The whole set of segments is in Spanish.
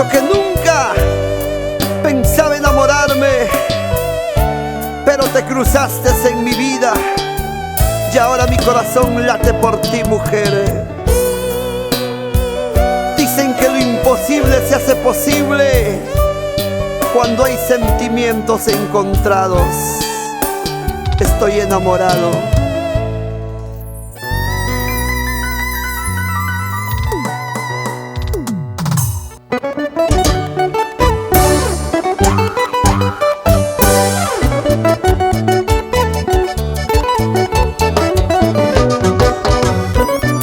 dicho que nunca pensaba enamorarme, pero te cruzaste en mi vida y ahora mi corazón late por ti, mujer. Dicen que lo imposible se hace posible cuando hay sentimientos encontrados. Estoy enamorado.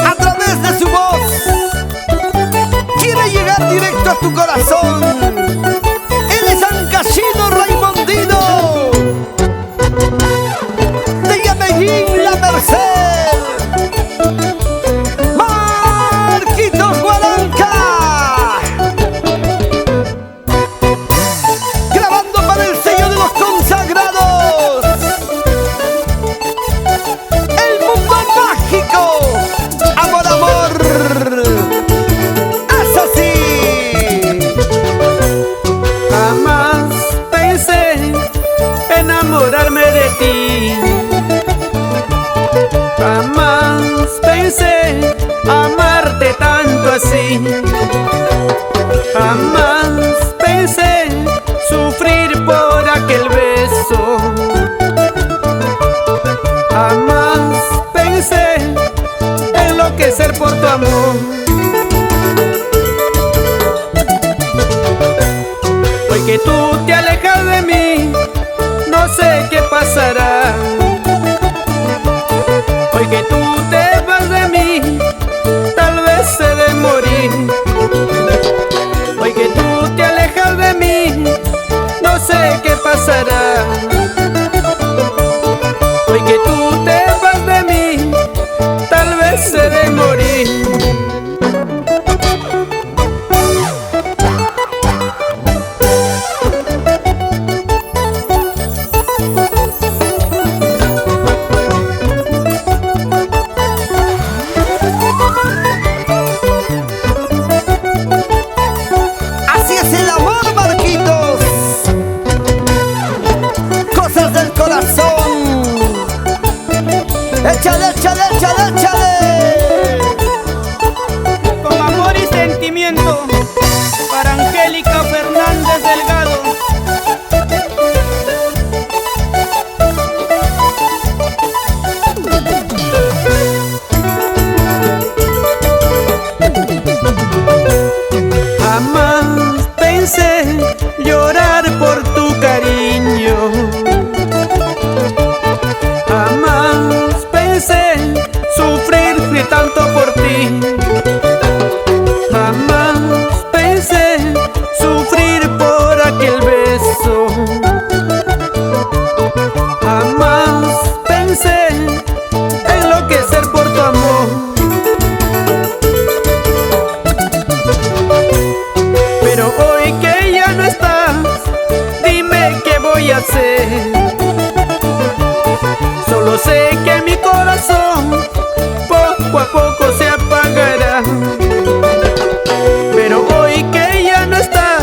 A través de su voz quiere llegar directo a tu corazón. Él es Ancashino Raimondino de Yamellín La Merced, Marquitos Guaranca, grabando para el sello de los consagrados, El Mundo Mágico. Amor, amor, haz así. Jamás pensé enamorarme de ti. Jamás pensé amarte tanto así. Jamás pensé sufrir por aquel beso. Jamás pensé enloquecer por tu amor. Hoy que tú te alejas de mí, no sé qué pasará. Hoy que tú te vas de mí, tal vez he de morir. Hoy que tú te alejas de mí, no sé qué pasará. Hoy que tú te vas de mí, tal vez he de morir. Así es el amor, Marquitos. Cosas del corazón. Échale, échale, échale, échale. Con amor y sentimiento, para Angélica Fernández Delgado. Jamás pensé llorar por tu cariño. Jamás pensé sufrir tanto por ti. Jamás pensé sufrir por aquel beso. Jamás pensé enloquecer por tu amor. Pero hoy que ya no estás, dime qué voy a hacer. Solo sé que mi corazón poco a poco se apagará. Pero hoy que ya no estás,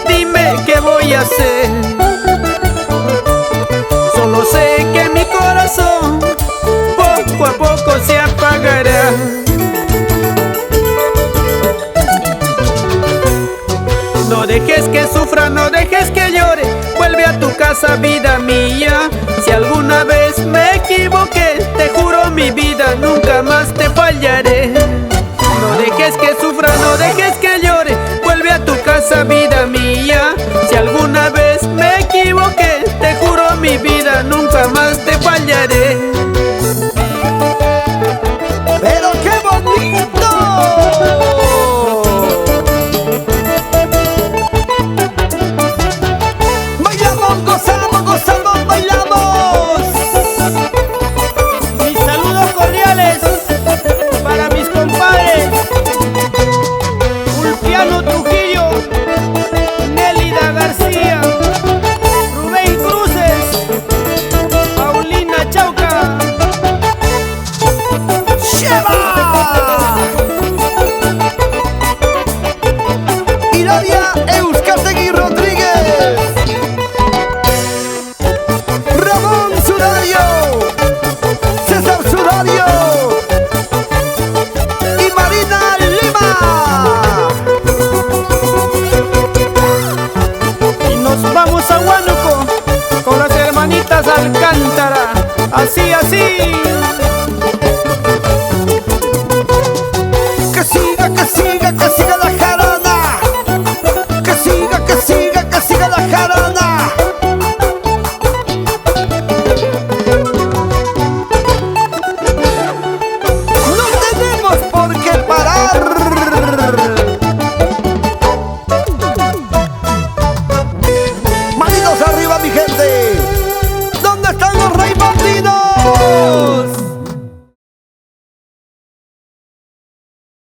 dime qué voy a hacer. Solo sé que mi corazón poco a poco se apagará. No dejes que sufra, no dejes que llore. Vuelve a tu casa, vida mía. Si alguna vez me equivoqué, te juro mi vida nunca más